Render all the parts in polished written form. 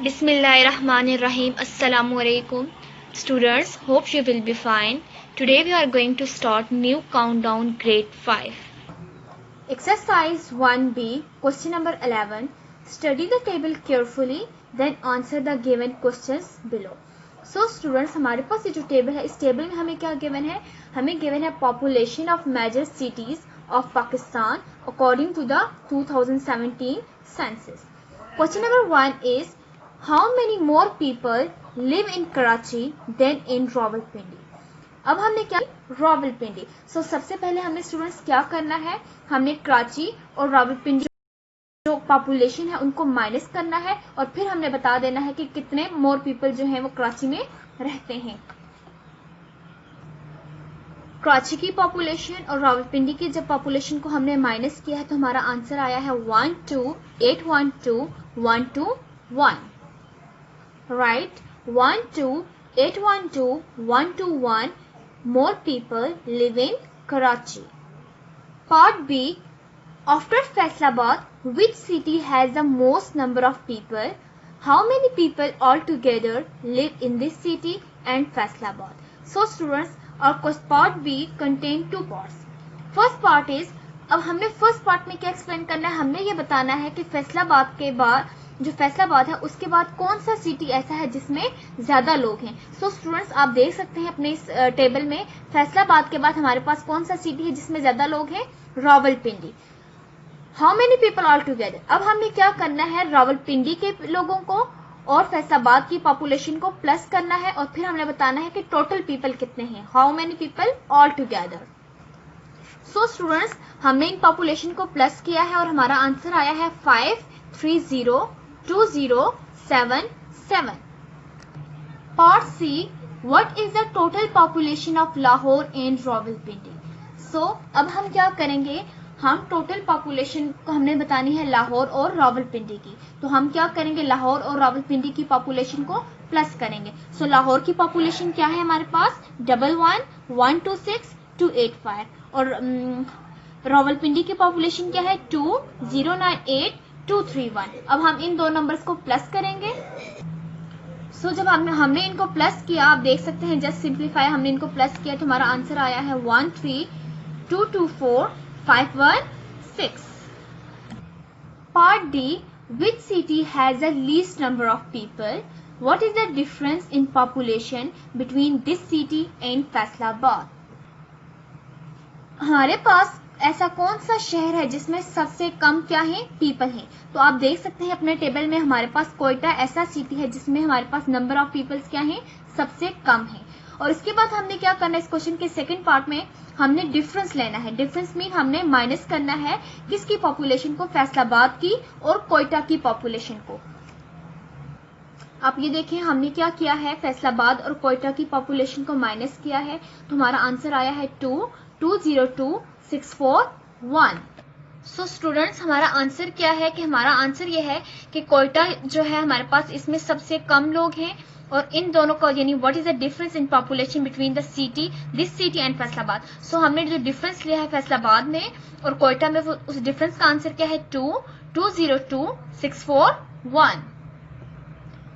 Bismillahirrahmanirrahim. Assalamualaikum. Students, hope you will be fine. Today we are going to start new countdown grade 5. Exercise 1B, question number 11. Study the table carefully, then answer the given questions below. So students, हमारे पास ये जो table है, इस table में हमें क्या given है? हमें गिवन है population of major cities of Pakistan according to the 2017 census. Question number 1 is how many more people live in Karachi than in Rawalpindi? अब हमने क्या रावलपिंडी. सो सबसे पहले हमने स्टूडेंट्स क्या करना है, हमने कराची और रावलपिंडी जो पॉपुलेशन है उनको माइनस करना है और फिर हमने बता देना है कि कितने मोर पीपल जो हैं वो कराची में रहते हैं. कराची की पॉपुलेशन और रावलपिंडी की जब पॉपुलेशन को हमने माइनस किया है तो हमारा आंसर आया है 12812 right. 12812 more people live in Karachi. Part B, after Faisalabad, which city has the most number of people? How many people altogether live in this city and Faisalabad? So students, our part B contain two parts. First part is, अब हमने first part में क्या explain करना है, हमने ये बताना है कि फैसलाबाद के बाद जो फैसलाबाद है उसके बाद कौन सा सिटी ऐसा है जिसमें ज्यादा लोग हैं. सो स्टूडेंट्स, आप देख सकते हैं अपने इस टेबल में फैसलाबाद के बाद हमारे पास कौन सा सिटी है जिसमें ज्यादा लोग हैं? Rawalpindi. How many people all together. अब हमें क्या करना है, रावलपिंडी के लोगों को और फैसलाबाद की पॉपुलेशन को प्लस करना है और फिर हमने बताना है कि टोटल पीपल कितने हैं, how many people all together. So students, हमने इन पॉपुलेशन को प्लस किया है और हमारा आंसर आया है 530277. Part C, what is the total population of Lahore and Rawalpindi. So अब हम क्या करेंगे, हम टोटल पॉपुलेशन को हमने बतानी है लाहौर और रावलपिंडी की. तो हम क्या करेंगे, लाहौर और रावलपिंडी की पॉपुलेशन को प्लस करेंगे. सो लाहौर की पॉपुलेशन क्या है हमारे पास 11126285 और रावलपिंडी की पॉपुलेशन क्या है 2098,231. अब हम इन दो नंबर्स को प्लस करेंगे. सो जब हमने इनको प्लस किया, आप देख सकते हैं जस्ट सिंप्लीफाई, हमने इनको प्लस किया तो हमारा आंसर आया है 13,224,516. Part D, which city has the least number of people. What is the difference in population between this city and Faisalabad. हमारे पास ऐसा कौन सा शहर है जिसमें सबसे कम क्या है, पीपल हैं. तो आप देख सकते हैं अपने टेबल में हमारे पास कोयटा ऐसा सिटी है जिसमें हमारे पास नंबर ऑफ पीपल्स क्या है, सबसे कम है. और इसके बाद हमने क्या करना है, इस क्वेश्चन के सेकंड पार्ट में हमने डिफरेंस लेना है. डिफरेंस मीन हमने माइनस करना है किसकी पॉपुलेशन को, फैसलाबाद की और कोयटा की पॉपुलेशन को. आप ये देखें हमने क्या किया है, फैसलाबाद और कोयटा की पॉपुलेशन को माइनस किया है तो हमारा आंसर आया है 2,202,641. सो स्टूडेंट्स, हमारा आंसर क्या है कि हमारा आंसर ये है कि कोयटा जो है हमारे पास इसमें सबसे कम लोग हैं और इन दोनों को यानी what is the difference in population between the city, this city and Faisalabad. So हमने जो डिफरेंस लिया है फैसलाबाद में और कोयटा में, वो उस डिफरेंस का आंसर क्या है 2,202,641.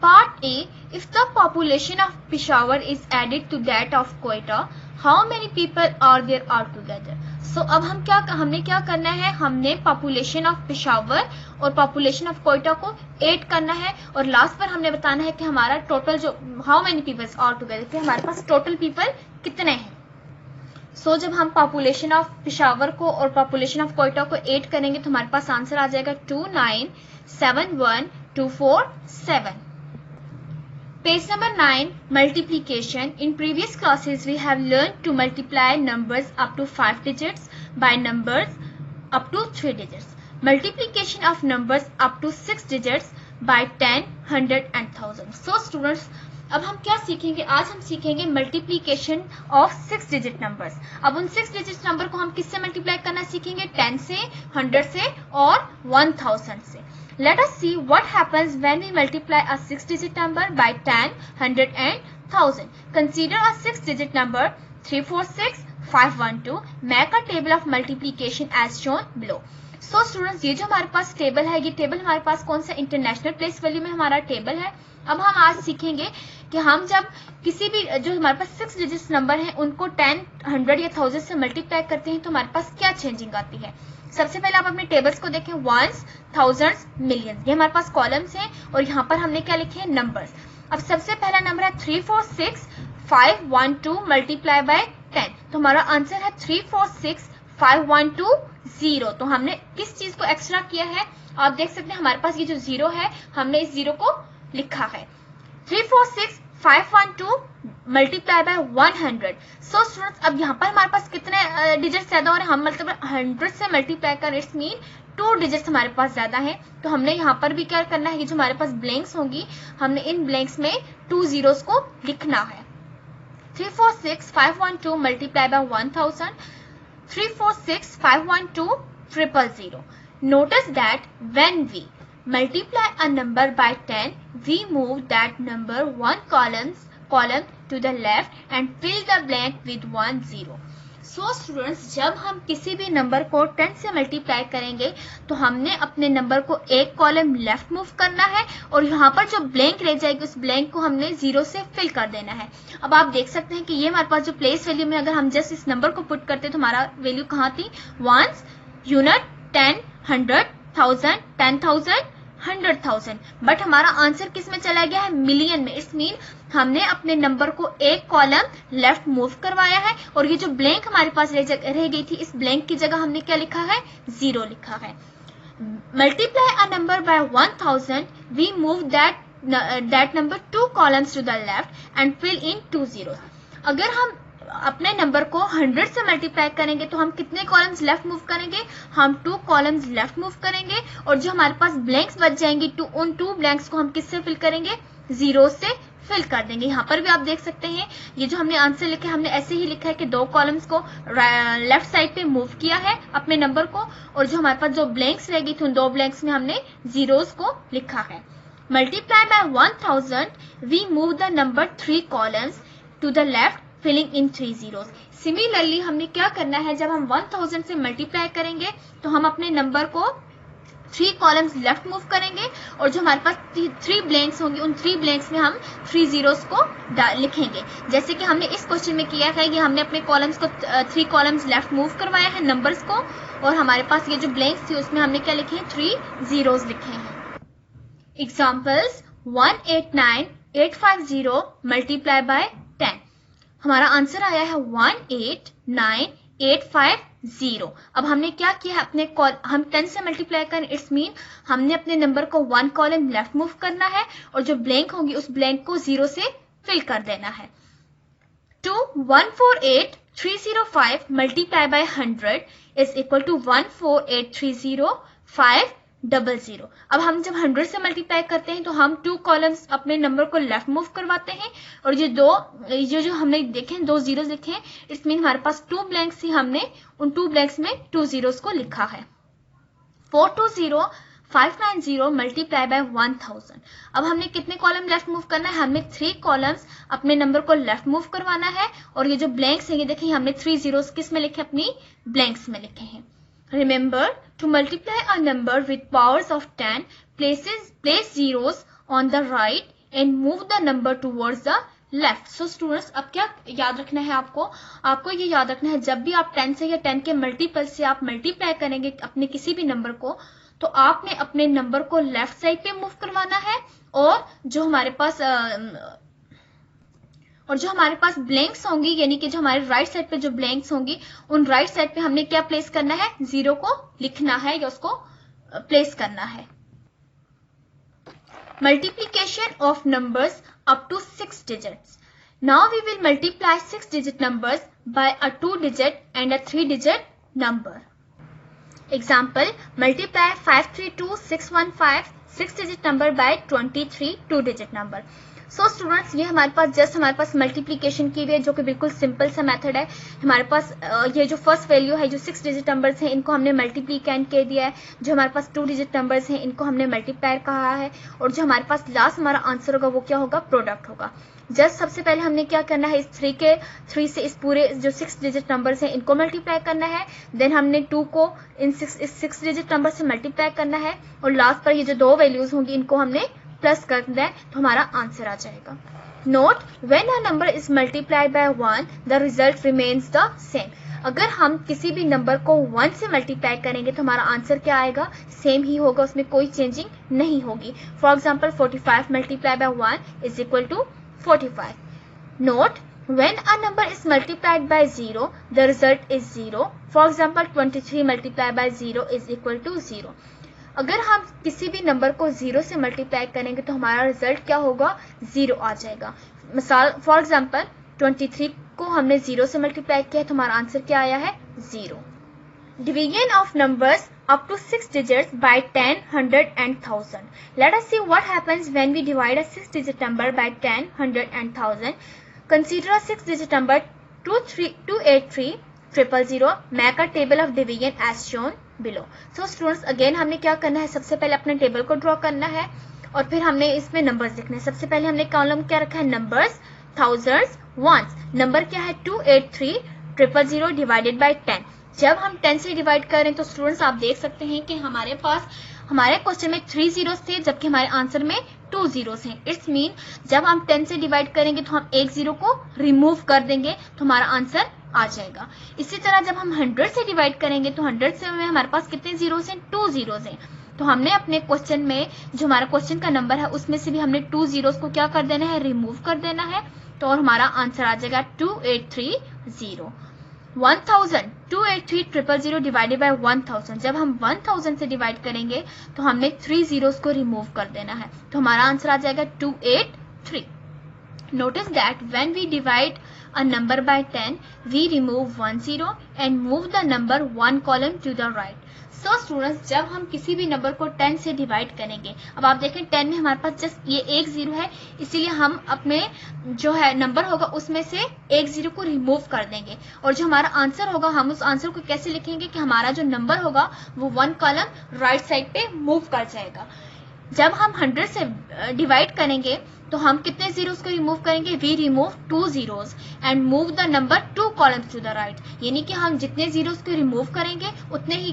Part A, if the population of Peshawar is added to that of Quetta, how many people are there altogether? So अब हमने क्या करना है, हमने पॉपुलेशन ऑफ पेशावर और पॉपुलेशन ऑफ कोयटा को ऐड करना है और लास्ट पर हमने बताना है कि हमारा टोटल जो how many peoples all together, कि हमारे पास टोटल पीपल कितने हैं. सो जब हम पॉपुलेशन ऑफ पेशावर को और पॉपुलेशन ऑफ कोयटा को ऐड करेंगे तो हमारे पास आंसर आ जाएगा 29,71247. Page number 9, multiplication. In previous classes, we have learned to multiply numbers up to 5 digits by numbers up to 3 digits. Multiplication of numbers up to 6 digits by 10, 100 and 1000. So students, अब हम क्या सीखेंगे, आज हम सीखेंगे multiplication of 6 digit numbers. अब उन 6 digit number को हम किससे मल्टीप्लाई करना सीखेंगे, 10 से, 100 से और 1000 से. Let us see what happens when we multiply a 6-digit number by 10, 100 and 1000. Consider a 6-digit number 346, 512. Make a table of multiplication as shown below. So students, ये जो हमारे पास टेबल है, ये टेबल हमारे पास कौन सा इंटरनेशनल प्लेस वैल्यू में हमारा टेबल है। अब हम आज सीखेंगे कि हम जब किसी भी जो हमारे पास 6 डिजिट्स नंबर हैं उनको 10, 100 या 1000 से मल्टीप्लाई करते हैं तो हमारे पास क्या चेंजिंग आती है। सबसे पहले आप अपने टेबल्स को देखें, वंस, थाउजेंड्स, मिलियंस, ये हमारे पास कॉलम्स हैं और यहाँ पर हमने क्या लिखे हैं, नंबर्स। अब सबसे पहला नंबर है 346512 मल्टीप्लाई बाय 10, तो हमारा आंसर है 346512 तो हमने किस चीज को एक्स्ट्रा किया है, आप देख सकते हैं हमारे पास ये जो 0 है, हमने इस 0 को लिखा है। 346512 मल्टीप्लाई बाय 100। सो स्टूडेंट्स, अब यहाँ पर हमारे पास कितने डिजिट ज्यादा हो रहे हैं, हम मतलब 100 से मल्टीप्लाई कर, इट्स मीन 2 डिजिट्स हमारे पास ज्यादा है। तो हमने यहाँ पर भी क्या करना है, ये जो हमारे पास ब्लैंक्स होंगी, हमने इन ब्लैंक्स में 2 zeros को लिखना है। 346512 multiply by 1000, 346512 000। Notice that when we multiply a number by 10, we move that number one column to the left and fill the blank with 1 0. So students, जब हम किसी भी नंबर को 10 से मल्टीप्लाई करेंगे तो हमने अपने नंबर को एक कॉलम लेफ्ट मूव करना है और यहाँ पर जो ब्लैंक रह जाएगी उस ब्लैंक को हमने 0 से फिल कर देना है। अब आप देख सकते हैं कि ये हमारे पास जो प्लेस वैल्यू में अगर हम जस्ट इस नंबर को पुट करते तो हमारा वैल्यू कहाँ थी, वंस, यूनिट, 10, 100, 1000, 10,000, 100,000, बट हमारा आंसर किस में चला गया है, मिलियन में। इस मीन हमने अपने नंबर को एक कॉलम लेफ्ट मूव करवाया है और ये जो ब्लैंक हमारे पास रह गई थी, इस ब्लैंक की जगह हमने क्या लिखा है, 0 लिखा है। Multiply a number by 1000, we move that number 2 columns to the left and fill in 2 zeros। अगर हम अपने नंबर को 100 से मल्टीप्लाई करेंगे तो हम कितने कॉलम्स लेफ्ट मूव करेंगे, हम 2 कॉलम्स लेफ्ट मूव करेंगे और जो हमारे पास ब्लैंक्स बच जाएंगे उन 2 ब्लैंक्स को हम किससे फिल करेंगे, 0 से फिल कर देंगे। यहाँ पर भी आप देख सकते हैं ये जो हमने आंसर लिखा है, हमने ऐसे ही लिखा है कि 2 कॉलम्स को लेफ्ट साइड पे मूव किया है अपने नंबर को और जो हमारे पास जो ब्लैंक्स रह गई थी उन 2 ब्लैंक्स में हमने जीरोस को लिखा है। Multiply by 1000, we move the number 3 columns to the left filling in 3 zeros। Similarly हमने क्या करना है, जब हम 1000 से मल्टीप्लाई करेंगे तो हम अपने नंबर को 3 columns लेफ्ट मूव करेंगे और जो हमारे पास 3 ब्लैंक्स होंगे उन 3 ब्लैंक्स में हम 3 zeros को लिखेंगे। जैसे कि हमने इस क्वेश्चन में किया है, ये हमने अपने कॉलम्स को 3 columns लेफ्ट मूव करवाया है नंबर्स को और हमारे पास ये जो ब्लैंक्स थी उसमें हमने क्या लिखे हैं, 3 zeros लिखे हैं। एग्जाम्पल्स, 189850 मल्टीप्लाई बाय 10, हमारा आंसर आया है 189,850। अब हमने क्या किया है, अपने हम 10 से मल्टीप्लाई करें, इट्स मीन हमने अपने नंबर को 1 column लेफ्ट मूव करना है और जो ब्लैंक होंगी उस ब्लैंक को 0 से फिल कर देना है। 148,305 multiply by 100 is equal to 148,305 00। अब हम जब 100 से मल्टीप्लाई करते हैं तो हम 2 columns अपने नंबर को लेफ्ट मूव करवाते हैं और ये जो हमने देखे 2 zeros लिखे हैं, इट्स मीन हमारे पास 2 ब्लैंक्स ही, हमने उन 2 ब्लैंक्स में 2 zeros को लिखा है। 420,590 मल्टीप्लाई बाय 1000। अब हमने कितने कॉलम लेफ्ट मूव करना है, हमने 3 columns अपने नंबर को लेफ्ट मूव करवाना है और ये जो ब्लैंक्स हैं ये देखिए हमने 3 zeros किस में लिखे, अपनी ब्लैंक्स में लिखे हैं। Remember to multiply a number with powers of 10, place zeros on the right and move the number towards the left. So students, अब क्या याद रखना है आपको ये याद रखना है, जब भी आप 10 से या 10 के मल्टीपल से आप मल्टीप्लाई करेंगे अपने किसी भी नंबर को तो आपने अपने नंबर को लेफ्ट साइड पे मूव करवाना है और जो हमारे पास ब्लैंक्स होंगी, यानी कि जो हमारे राइट साइड पे जो ब्लैंक्स होंगी उन राइट साइड पे हमने क्या प्लेस करना है, 0 को लिखना है या उसको प्लेस करना है। Multiplication of numbers up to 6 digits। Now we will multiply 6 digit numbers by a 2 digit and a 3 digit number. Example, multiply 532,615 6 digit number by 23 2 digit number। So students, ये हमारे पास मल्टीप्लीकेशन की हुई है, जो कि बिल्कुल सिंपल सा मेथड है। हमारे पास ये जो फर्स्ट वैल्यू है, जो 6 डिजिट नंबर्स हैं, इनको हमने मल्टीप्लीकेंड कह दिया है। जो हमारे पास 2 डिजिट नंबर्स हैं, इनको हमने मल्टीप्लायर कहा है। और जो हमारे पास लास्ट हमारा आंसर होगा वो क्या होगा, प्रोडक्ट होगा। जस्ट सबसे पहले हमने क्या करना है, इस 3 से इस पूरे जो 6 डिजिट नंबर्स हैं इनको मल्टीप्लाई करना है। देन हमने 2 को इस 6 डिजिट नंबर से मल्टीप्लाई करना है, और लास्ट पर ये जो 2 वैल्यूज होंगी इनको हमने प्लस कर दें तो हमारा आंसर आ जाएगा। Note, when a number is multiplied by 1 the result remains the same. अगर हम किसी भी नंबर को 1 से मल्टीप्लाई करेंगे तो हमारा आंसर क्या आएगा, सेम ही होगा, उसमें कोई चेंजिंग नहीं होगी। For example 45 multiply by 1 is equal to 45. Note, when a number is multiplied by 0, the result is 0. For example, 23 multiplied by 0 is equal to 0. अगर हम किसी भी नंबर को 0 से मल्टीप्लाई करेंगे तो हमारा रिजल्ट क्या होगा, 0 आ जाएगा। मिसाल फॉर एग्जाम्पल 23 को हमने 0 से मल्टीप्लाई किया तो हमारा आंसर क्या आया है, 0. Division of numbers up to 6 digits by 10, 100 and 1000. Let us see what happens when we divide a 6 digit number by 10, 100 and 1000. Consider a 6 digit number 283 000. Make a table of division as shown below. So students, again हमने क्या करना है, सबसे पहले अपने table को draw करना है और फिर हमने इसमें नंबर्स लिखने हैं। सबसे पहले हमने कॉलम क्या रखा है, नंबर्स, थाउजेंड्स, वंस। नंबर क्या है 283 000 डिवाइडेड बाय 10। जब हम 10 से डिवाइड करें तो स्टूडेंट्स आप देख सकते हैं कि हमारे क्वेश्चन में 3 जीरोस थे, जबकि हमारे आंसर में 2 जीरोस हैं। इट्स मीन जब हम 10 से डिवाइड करेंगे तो हम एक जीरो को रिमूव कर देंगे तो हमारा आंसर आ जाएगा। इसी तरह जब हम 100 से डिवाइड करेंगे तो 100 से में हमारे पास कितने जीरोस हैं, 2 जीरोस हैं। तो हमने अपने क्वेश्चन में जो हमारा क्वेश्चन का नंबर है उसमें से भी हमने 2 जीरोस को क्या कर देना है, रिमूव कर देना है। तो और हमारा आंसर आ जाएगा 2830। 283 000 डिवाइडेड बाय 1000। जब हम 1000 से डिवाइड करेंगे तो हमने 3 जीरोस को रिमूव कर देना है तो हमारा आंसर आ जाएगा 283। Notice that when we divide a number by 10, we remove 1 zero and move the number 1 column to the right. So students, जब हम किसी भी नंबर को 10 से डिवाइड करेंगे, अब आप देखें 10 में हमारे पास जस्ट ये एक जीरो है, इसीलिए हम अपने जो है नंबर होगा उसमें से एक जीरो को रिमूव कर देंगे और जो हमारा आंसर होगा हम उस आंसर को कैसे लिखेंगे कि हमारा जो नंबर होगा वो 1 कॉलम राइट साइड पे मूव कर जाएगा। जब हम 100 से डिवाइड करेंगे तो हम कितने जीरोस को रिमूव करेंगे, we remove 2 zeros and move the number 2 columns to the right. यानी कि हम जितने जीरोस को रिमूव करेंगे उतने ही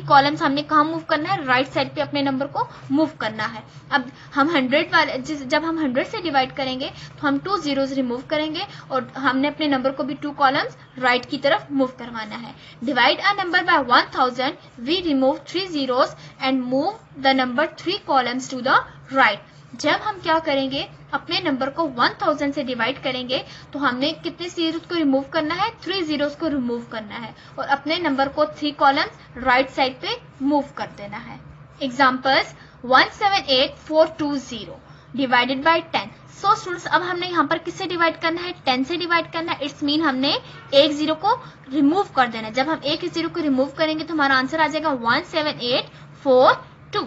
कॉलम्स हमने कहाँ मूव करना है, राइट साइड पे अपने नंबर को मूव करना है। अब हम 100 जब हम 100 से डिवाइड करेंगे तो हम 2 जीरोस रिमूव करेंगे और हमने अपने नंबर को भी 2 कॉलम्स राइट की तरफ मूव करवाना है। Divide a number by 1000, we remove 3 zeros and move the number 3 columns to the right. जब हम क्या करेंगे, अपने नंबर को 1000 से डिवाइड करेंगे तो हमने कितने जीरोस को रिमूव करना है, 3 जीरोस को रिमूव करना है और अपने नंबर को 3 कॉलम्स राइट साइड पे मूव कर देना है। Examples 178420 divided by 10। So students, अब हमने यहाँ पर किससे डिवाइड करना है, 10 से डिवाइड करना है। इट्स मीन हमने एक जीरो को रिमूव कर देना है। जब हम एक जीरो को रिमूव करेंगे तो हमारा आंसर आ जाएगा 17842।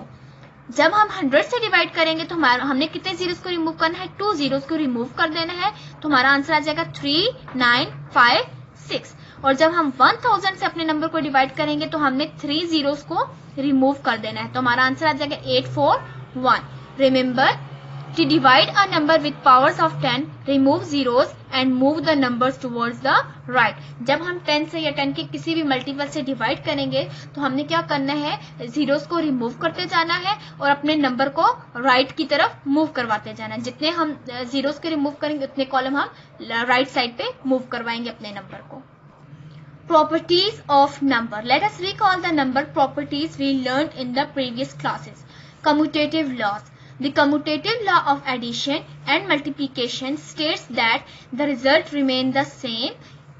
जब हम 100 से डिवाइड करेंगे तो हमने कितने जीरोस को रिमूव करना है, 2 जीरोस को रिमूव कर देना है तो हमारा आंसर आ जाएगा 3956। और जब हम 1000 से अपने नंबर को डिवाइड करेंगे तो हमने 3 जीरोस को रिमूव कर देना है तो हमारा आंसर आ जाएगा 841। Remember, to divide a number with powers of 10, remove zeros and move the numbers towards the right. जब हम 10 से या 10 के किसी भी मल्टीपल से डिवाइड करेंगे तो हमने क्या करना है, जीरोस को रिमूव करते जाना है और अपने नंबर को राइट की तरफ मूव करवाते जाना है। जितने हम जीरोस को रिमूव करेंगे उतने कॉलम हम राइट साइड पे मूव करवाएंगे अपने नंबर को। Properties of number. Let us recall the number properties we learned in the previous classes. Commutative laws. The commutative law of addition and multiplication states that the result remain the same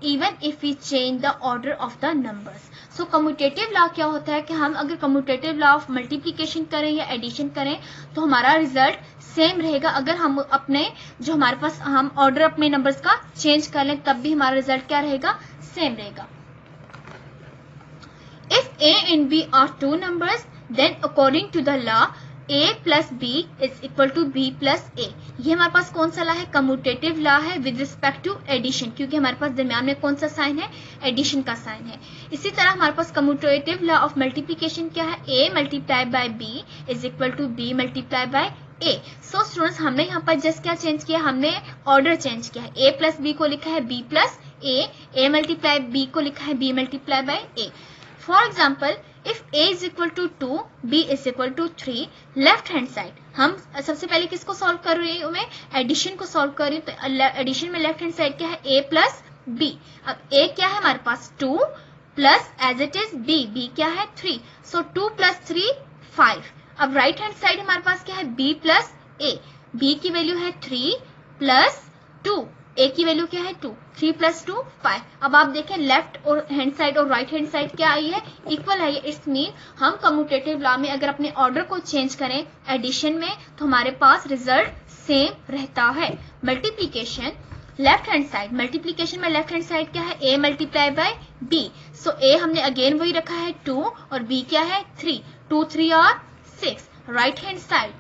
even if we change the order of the numbers. So commutative law क्या होता है कि हम अगर commutative law of multiplication करें या addition करें तो हमारा result सेम रहेगा। अगर हम अपने जो हमारे पास हम ऑर्डर अपने नंबर्स का चेंज कर लें तब भी हमारा रिजल्ट क्या रहेगा, सेम रहेगा। If A and B are two numbers, then according to the law a plus B is equal to B plus A. ये हमारे पास कौन सा लॉ है? कम्यूटेटिव लॉ है विद रिस्पेक्ट टू एडिशन, क्योंकि हमारे पास दरमियान में कौन सा साइन है? एडिशन का साइन है। इसी तरह हमारे पास कम्यूटेटिव लॉ ऑफ मल्टीप्लीकेशन क्या है? a multiply by b is equal to b multiply by a। So students हमने यहाँ पर जस्ट क्या चेंज किया? हमने ऑर्डर चेंज किया है। a प्लस बी को लिखा है b plus a multiply b को लिखा है b multiply by a। For example if a is equal to 2 b is equal to 3, left hand side हम सबसे पहले किसको सॉल्व कर रही हूँ? मैं एडिशन को सॉल्व कर रही हूँ। तो एडिशन में लेफ्ट हैंड साइड क्या है? a plus b। अब a क्या है हमारे पास? 2 plus as it is b क्या है? 3। So 2 plus 3 5। अब राइट हैंड साइड हमारे पास क्या है? b plus a। b की वैल्यू है 3 प्लस 2, a की वैल्यू क्या है? 2। 3 प्लस 2 5। अब आप देखें लेफ्ट और हैंड साइड और राइट हैंड साइड क्या आई है? इक्वल आई है। इट्स मीन हम कम्यूटेटिव लॉ में अगर अपने ऑर्डर को चेंज करें एडिशन में तो हमारे पास रिजल्ट सेम रहता है। Multiplication left hand side, multiplication में लेफ्ट हैंड साइड क्या है? a multiply by b। So a हमने अगेन वही रखा है 2 और b क्या है? 3। 2 3 और 6। Right hand side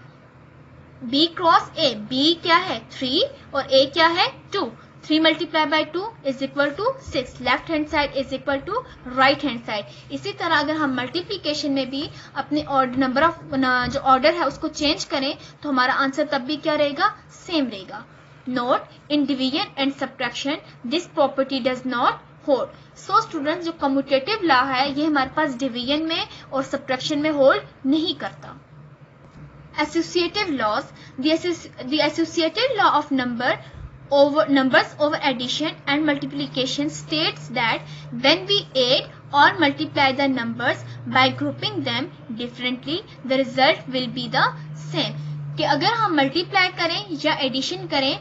b cross a, b क्या है? 3 और a क्या है? 2। 3 multiply by 2 is equal to 6। Left hand side is equal to right hand side. इसी तरह अगर हम मल्टीप्लीकेशन में भी अपने नंबर ऑफ जो ऑर्डर है उसको चेंज करें तो हमारा आंसर तब भी क्या रहेगा? सेम रहेगा। Note, in division and subtraction this property does not hold. So students जो कम्यूटेटिव लॉ है ये हमारे पास डिवीजन में और सब्ट्रैक्शन में होल्ड नहीं करता। Associative laws, the associative law of numbers over addition and multiplication states that when we add or multiply the numbers by grouping them differently, the result will be the same। कि अगर हम multiply करें या addition करें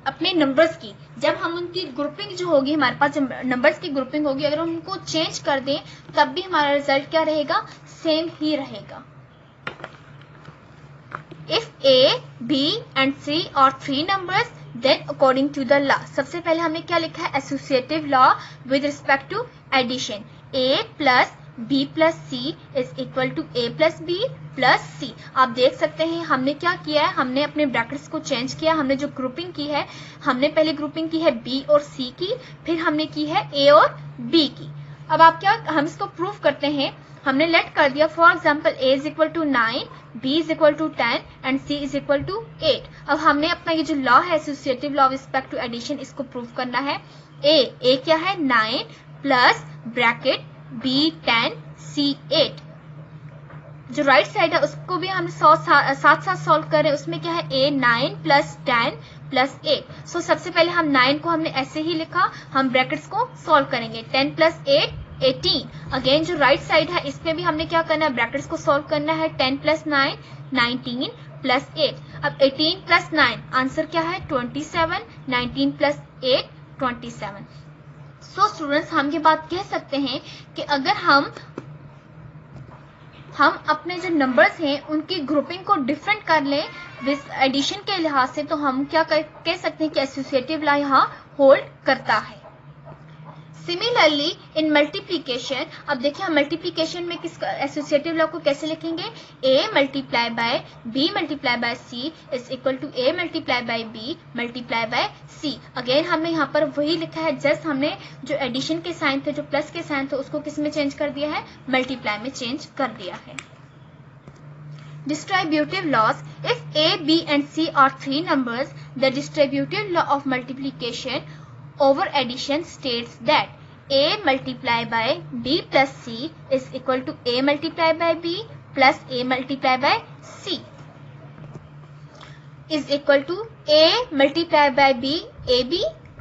अपने numbers की, जब हम उनकी ग्रुपिंग जो होगी हमारे पास जब नंबर्स की ग्रुपिंग होगी अगर हम उनको चेंज कर दें तब भी हमारा रिजल्ट क्या रहेगा? सेम ही रहेगा। If a, b and c are 3 numbers, then according to the law, सबसे पहले हमने क्या लिखा है? Associative law with respect to addition, a plus b plus c is equal to a plus b plus c। आप देख सकते हैं हमने क्या किया है? हमने अपने ब्रैकेट्स को चेंज किया। हमने जो ग्रुपिंग की है हमने पहले ग्रुपिंग की है b और c की, फिर हमने की है a और b की। अब आप क्या हम इसको प्रूव करते हैं? हमने लेट कर दिया for example a is equal to 9, b is equal to 10 and c is equal to 8। अब हमने अपना ये जो लॉ है associative law respect to addition इसको प्रूव करना है। a क्या है? 9 प्लस ब्रैकेट b 10 c 8। जो राइट साइड है उसको भी हम साथ साथ सॉल्व कर रहे हैं। उसमें क्या है? a 9 plus 10 plus 8। सो सबसे पहले हम 9 को हमने ऐसे ही लिखा, हम ब्रैकेट्स को सॉल्व करेंगे। 10 प्लस 8 18। अगेन जो राइट साइड है इसमें भी हमने क्या करना है? ब्रैकेट्स को सॉल्व करना है। 10 प्लस 9 19 प्लस 8। अब 18 प्लस 9 आंसर क्या है? 27। 19 प्लस 8 27। सो स्टूडेंट्स हम ये बात कह सकते हैं कि अगर हम अपने जो नंबर्स हैं उनकी ग्रुपिंग को डिफरेंट कर लें एडिशन के लिहाज से तो हम क्या कह सकते हैं कि एसोसिएटिव लॉ यहाँ होल्ड करता है। सिमिलरली इन मल्टीप्लीकेशन, अब देखिए हम मल्टीप्लीकेशन में किस एसोसिएटिव लॉ को कैसे लिखेंगे? a multiply by b multiply by c is equal to a multiply by b multiply by c। Again हमने यहाँ पर वही लिखा है, जस्ट हमने जो एडिशन के साइन थे, जो प्लस के साइन थे, उसको किस में चेंज कर दिया है? मल्टीप्लाई में चेंज कर दिया है। Distributive laws, if a, b and c are 3 numbers, the distributive law of multiplication over addition states that a multiply by b plus c is equal to a multiply by b plus a multiply by c is equal to a multiply by b ab।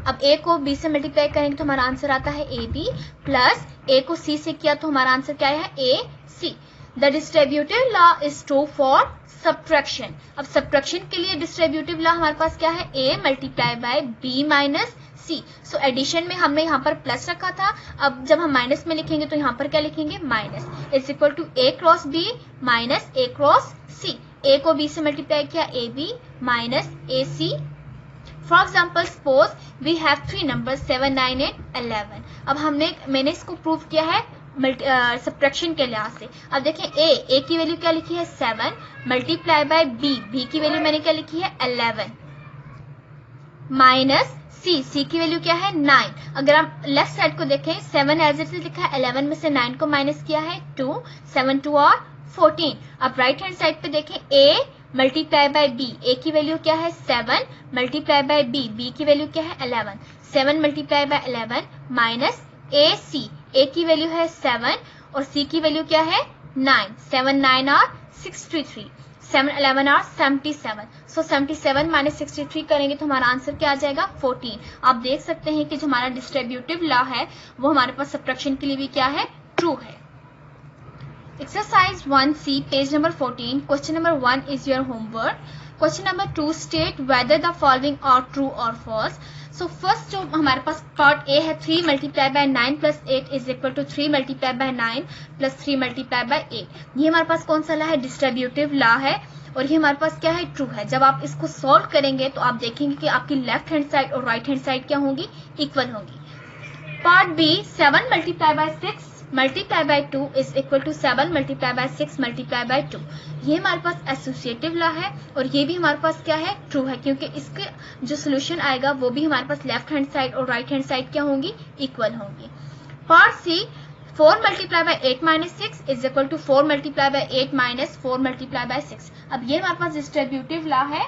अब a को b से multiply करेंगे तो हमारा answer आता है ab plus a को c से किया तो हमारा आंसर क्या है? ac। The distributive law is true for subtraction। अब subtraction के लिए distributive law हमारे पास क्या है? a multiply by b minus c। So addition में हमने यहाँ पर प्लस रखा था, अब जब हम माइनस में लिखेंगे तो यहाँ पर क्या लिखेंगे? Minus is equal to a cross b minus a cross c। a को b से मल्टीप्लाई किया ab minus ac। For example suppose we have 3 number 7 9 8 11। अब मैंने इसको प्रूव किया है सब्ट्रैक्शन के लिहाज से। अब देखें ए की वैल्यू क्या लिखी है 7 मल्टीप्लाई बाय बी की वैल्यू मैंने क्या लिखी है 11 माइनस सी की वैल्यू क्या है 9। अगर आप लेफ्ट साइड को देखें 7 एज इट इज लिखा है, 11 में से 9 को माइनस किया है 2, 7 2 और 14। अब राइट हैंड साइड पे देखें ए मल्टीप्लाई बाय बी, ए की वैल्यू क्या है 7 मल्टीप्लाई बाय बी की वैल्यू क्या है 11, 7 मल्टीप्लाई बाय 11 माइनस ए की वैल्यू है 7 और सी की वैल्यू क्या है 9, 7 9 और 63, 7 11 और 77। सो 77 माइनस 63 करेंगे तो हमारा आंसर क्या आ जाएगा 14। आप देख सकते हैं कि जो हमारा डिस्ट्रीब्यूटिव लॉ है वो हमारे पास सब्ट्रैक्शन के लिए भी क्या है ट्रू है। Exercise 1C, page number 14. Question number 1 is your homework. Question number 2, state whether the following are true or false. So first जो हमारे पास part A है 3 multiply by 9 plus 8 is equal to 3 multiply by 9 plus 3 multiply by 8. ये हमारे पास कौन सा law है distributive law है और ये हमारे पास क्या है ट्रू है। जब आप इसको सॉल्व करेंगे तो आप देखेंगे कि आपकी लेफ्ट हैंड साइड और राइट हैंड साइड क्या होंगी इक्वल होंगी। Part B 7 multiply by 6 multiply by 2 is equal to 7 multiply by 6 multiply by 2। ये हमारे पास एसोसिएटिव लॉ है और ये भी हमारे पास क्या है ट्रू है, क्योंकि इसके जो सोल्यूशन आएगा वो भी हमारे पास लेफ्ट हैंड साइड और राइट हैंड साइड क्या होंगी इक्वल होंगी। Part C 4 multiply by 8 minus 6 is equal to 4 multiply by 8 minus 4 multiply by 6। अब ये हमारे पास डिस्ट्रीब्यूटिव लॉ है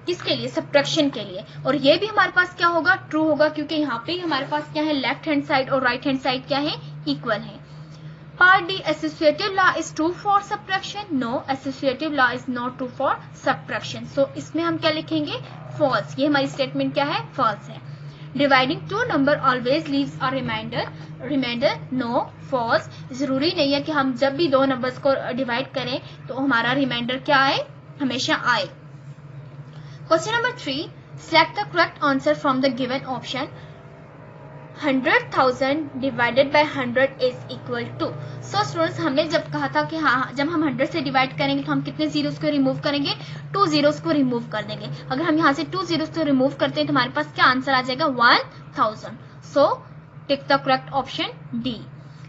किसके लिए सब्ट्रैक्शन के लिए, और ये भी हमारे पास क्या होगा ट्रू होगा, क्योंकि यहाँ पे हमारे पास क्या है लेफ्ट हैंड साइड और राइट हैंड साइड क्या है इक्वल है। Part D associative law is true for subtraction, no associative law is not true for subtraction. So इसमें हम क्या लिखेंगे फॉल्स। ये हमारी स्टेटमेंट क्या है फॉल्स है। Dividing two number always leaves a remainder, no false. जरूरी नहीं है कि हम जब भी दो नंबर्स को डिवाइड करें तो हमारा रिमाइंडर क्या आए हमेशा आए। Question number 3, select the correct answer from the given option. 100,000 divided by 100 is equal to. So students हमने जब कहा था कि हाँ जब हम 100 से डिवाइड करेंगे तो हम कितने जीरोस को रिमूव करेंगे 2 जीरोस को रिमूव कर देंगे। अगर हम यहाँ से 2 जीरोस को रिमूव करते हैं तो हमारे पास क्या आंसर आ जाएगा 1000। So take the correct option D.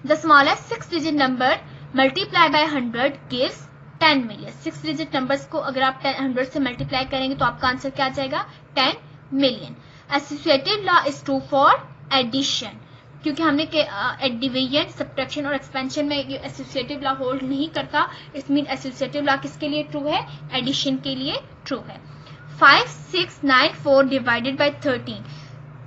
The smallest 6 digit number multiplied by 100 gives 10 million. 6 digit numbers को अगर आप 100 से मल्टीप्लाई करेंगे तो आपका आंसर क्या आ जाएगा 10 million. Associative law is true for addition, क्योंकि हमने डिवीजन सब्ट्रैक्शन और एक्सपेंशन में ये एसोसिएटिव लॉ होल्ड नहीं करता। इस मीन एसोसिएटिव लॉ किसके लिए ट्रू है एडिशन के लिए ट्रू है। 5 6 9 4 डिवाइडेड बाय 13,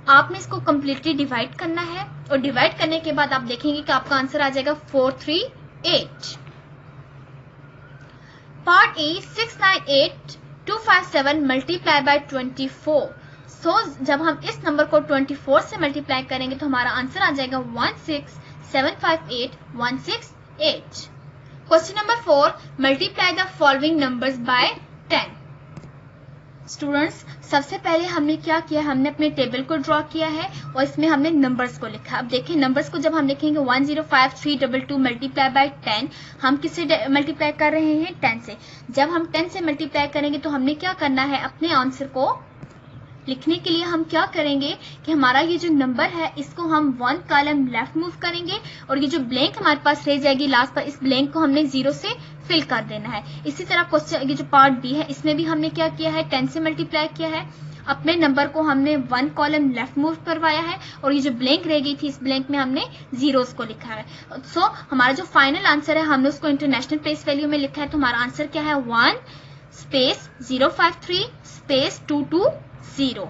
आपने इसको कम्प्लीटली डिवाइड करना है और डिवाइड करने के बाद आप देखेंगे कि आपका आंसर आ जाएगा 438। Part A 698 257 multiply by 24। सो जब हम इस नंबर को 24 से मल्टीप्लाई करेंगे तो हमारा आंसर आ जाएगा 16758 168। Question number 4, multiply the following numbers by 10। Students सबसे पहले हमने क्या किया, हमने अपने टेबल को ड्रॉ किया है और इसमें हमने नंबर्स को लिखा। अब देखिए नंबर्स को जब हम लिखेंगे 105322 मल्टीप्लाई बाय 10, हम किससे मल्टीप्लाई कर रहे हैं 10 से। जब हम 10 से मल्टीप्लाई करेंगे तो हमने क्या करना है अपने आंसर को लिखने के लिए हम क्या करेंगे कि हमारा ये जो नंबर है इसको हम 1 कॉलम लेफ्ट मूव करेंगे और ये जो ब्लैंक हमारे पास रह जाएगी लास्ट पर, इस ब्लैंक को हमने 0 से फिल कर देना है। इसी तरह क्वेश्चन ये जो पार्ट बी है इसमें भी हमने क्या किया है 10 से मल्टीप्लाई किया है, अपने नंबर को हमने 1 कॉलम लेफ्ट मूव करवाया है और ये जो ब्लैंक रह गई थी इस ब्लैंक में हमने जीरोस को लिखा है। सो हमारा जो फाइनल आंसर है हमने उसको इंटरनेशनल प्लेस वैल्यू में लिखा है, तो हमारा आंसर क्या है 1 स्पेस 053 स्पेस 220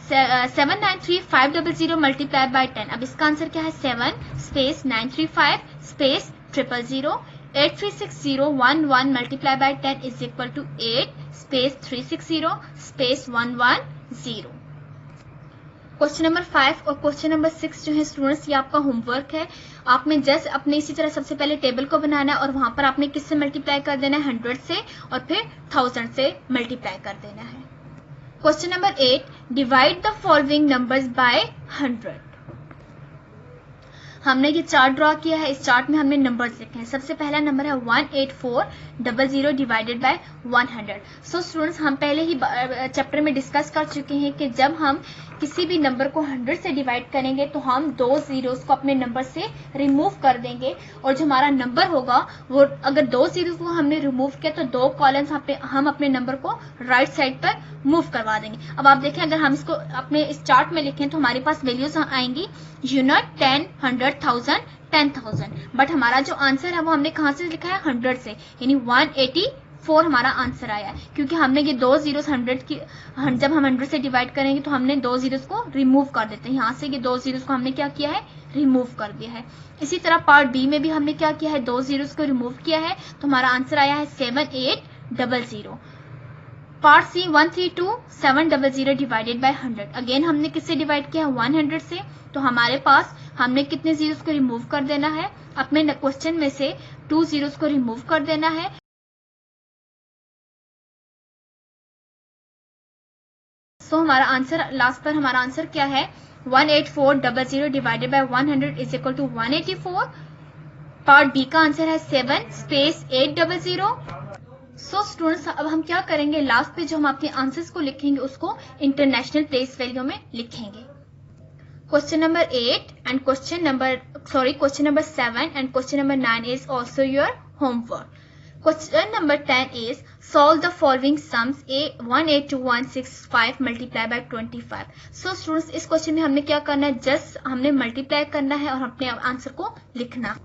793500 मल्टीप्लाई बाय 10। अब इसका आंसर क्या है 7 space 935 space 000 83611 multiply by 10 is equal to 8 space 360 space 110। Question number 5 और क्वेश्चन नंबर 6 जो है स्टूडेंट्स ये आपका होमवर्क है। आपने जस्ट अपने इसी तरह सबसे पहले टेबल को बनाना है और वहां पर आपने किससे मल्टीप्लाई कर देना है 100 से और फिर 1000 से मल्टीप्लाई कर देना है। Question number 8, divide the following numbers by 100। हमने ये चार्ट ड्रॉ किया है, इस चार्ट में हमने नंबर्स लिखे हैं। सबसे पहला नंबर है 18400 डिवाइडेड बाय 100। सो स्टूडेंट्स, हम पहले ही चैप्टर में डिस्कस कर चुके हैं कि जब हम किसी भी नंबर को 100 से डिवाइड करेंगे तो हम 2 जीरोस को अपने नंबर से रिमूव कर देंगे, और जो हमारा नंबर होगा वो, अगर 2 जीरोस को हमने रिमूव किया तो 2 कॉलम्स हम अपने नंबर को राइट साइड पर मूव करवा देंगे। अब आप देखें, अगर हम इसको अपने इस चार्ट में लिखें तो हमारे पास वैल्यूज आएंगी यूनिट, 10, 100, 1000, 10,000। बट हमारा जो आंसर है वो हमने कहाँ से लिखा है? 100 से, यानी 184 हमारा आंसर आया है, क्योंकि हमने ये 2 जीरोस 100 की, जब हम 100 से डिवाइड करेंगे तो हमने 2 जीरोस को रिमूव कर देते हैं। यहाँ से ये 2 जीरोस को हमने क्या किया है? रिमूव कर दिया है। इसी तरह पार्ट बी में भी हमने क्या किया है? 2 जीरोस को रिमूव किया है, तो हमारा आंसर आया है 7800। Part C 132,700 divided by 100। Again हमने किससे डिवाइड किया है? 100 से। तो हमारे पास हमने कितने जीरोस को रिमूव कर देना है? अपने क्वेश्चन में से 2 जीरोस को रिमूव कर देना है। सो हमारा आंसर, लास्ट पर हमारा आंसर क्या है? 18400 divided by 100 is equal to 184। Part B का आंसर है 7 स्पेस 800। सो स्टूडेंट्स, अब हम क्या करेंगे? लास्ट पे जो हम अपने आंसर्स को लिखेंगे उसको इंटरनेशनल प्लेस वैल्यू में लिखेंगे। Question number 8 and question number 7 and question number 9 is also your homework. Question number 10 is solve the following sums. 182,165 multiply by 25. So students, इस क्वेश्चन में हमने क्या करना है? जस्ट हमने मल्टीप्लाई करना है और अपने आंसर को लिखना।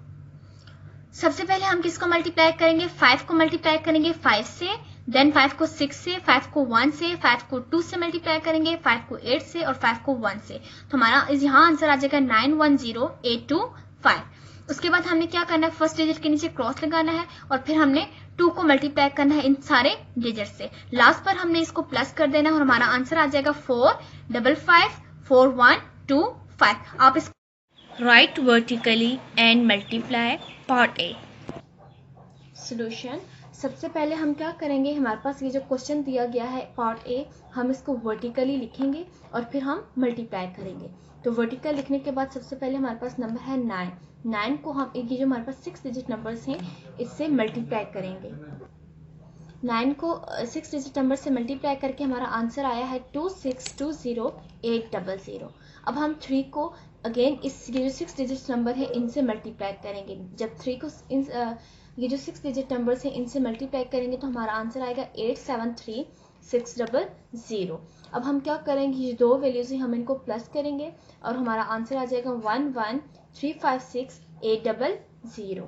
सबसे पहले हम किसको मल्टीप्लाई करेंगे? 5 को मल्टीप्लाई करेंगे 5 से, देन 5 को 6 से, 5 को 1 से, 5 को 2 से मल्टीप्लाई करेंगे, 5 को 8 से और 5 को 1 से। तो हमारा यहाँ आंसर आ जाएगा 910825। उसके बाद हमने क्या करना है? फर्स्ट डिजिट के नीचे क्रॉस लगाना है और फिर हमने 2 को मल्टीप्लाई करना है इन सारे डिजिट से। लास्ट पर हमने इसको प्लस कर देना है और हमारा आंसर आ जाएगा 4554125। आप इसको right vertically and multiply. Part A solution. सबसे पहले हम क्या करेंगे? हमारे पास ये जो क्वेश्चन दिया गया है पार्ट ए, हम इसको वर्टिकली लिखेंगे और फिर हम मल्टीप्लाई करेंगे। तो वर्टिकल लिखने के बाद सबसे पहले हमारे पास नंबर है 9। 9 को हम, ये जो हमारे पास 6 डिजिट नंबर्स हैं, इससे मल्टीप्लाई करेंगे। 9 को 6 डिजिट नंबर से मल्टीप्लाई करके हमारा आंसर आया है 2620,800। अब हम 3 को अगेन ये जो 6 डिजिट नंबर है इनसे मल्टीप्लाई करेंगे। जब 3 को ये जो 6 डिजिट नंबर्स हैं इनसे मल्टीप्लाई करेंगे तो हमारा आंसर आएगा 873600। अब हम क्या करेंगे? ये 2 वैल्यूज हैं, हम इनको प्लस करेंगे और हमारा आंसर आ जाएगा 11356,800।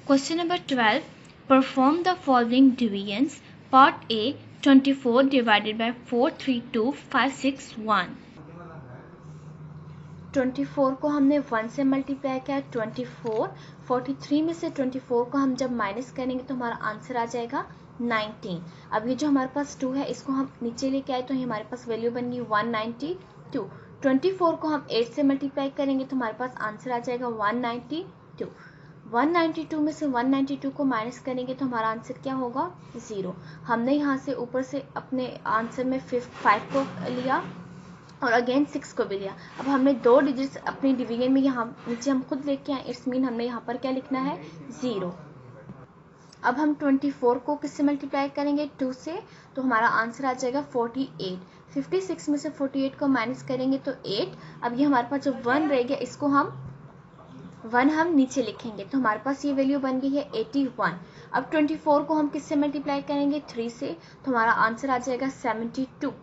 Question number 12, perform the following divisions. Part A 24 divided by 432,561। 24 को हमने 1 से मल्टीप्लाई किया 24, 43 में से 24 को हम जब माइनस करेंगे तो हमारा आंसर आ जाएगा 19। अब ये जो हमारे पास 2 है इसको हम नीचे लेके आए तो ये हमारे पास वैल्यू बन गई 192। 24 को हम 8 से मल्टीप्लाई करेंगे तो हमारे पास आंसर आ जाएगा 192। 192 में से 192 को माइनस करेंगे तो हमारा आंसर क्या होगा? 0। हमने यहाँ से ऊपर से अपने आंसर में 5 को लिया और अगेन 6 को भी लिया। अब हमने 2 डिजिट्स अपनी डिवीजन में यहाँ नीचे हम खुद लेके आए, इट्स मीन हमने यहाँ पर क्या लिखना है? 0। अब हम 24 को किससे मल्टीप्लाई करेंगे? 2 से, तो हमारा आंसर आ जाएगा 48। 56 में से 48 को माइनस करेंगे तो 8। अब ये हमारे पास जो 1 रह गया इसको हम नीचे लिखेंगे तो हमारे पास ये वैल्यू बन गई है 81। अब 24 को हम किससे मल्टीप्लाई करेंगे? 3 से, तो हमारा आंसर आ जाएगा 72।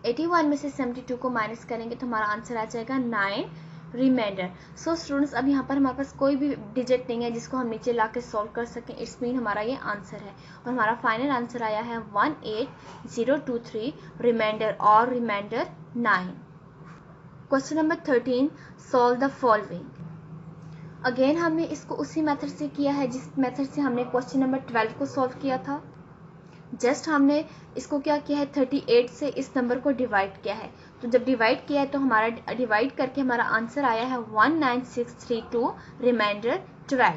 81 में से 72 को माइनस करेंगे तो हमारा आंसर आ जाएगा 9 रिमाइंडर। सो स्टूडेंट्स, अब यहाँ पर हमारे पास कोई भी डिजिट नहीं है जिसको हम नीचे ला के सॉल्व कर सकें, इट्स मीन हमारा ये आंसर है और हमारा फाइनल आंसर आया है 18023 रिमाइंडर और remainder 9। Question number 13, solve the following. Again हमने इसको उसी मेथड से किया है जिस मेथड से हमने क्वेश्चन नंबर 12 को सॉल्व किया था। जस्ट हमने इसको क्या किया है? 38 से इस नंबर को डिवाइड किया है। तो जब डिवाइड किया है तो हमारा डिवाइड करके हमारा आंसर आया है 19632 remainder 12।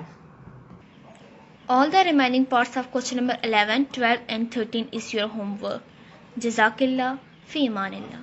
All the remaining parts of question number 11, 12 and 13 is your homework. जज़ाकिल्लाह, फी अमानिल्लाह।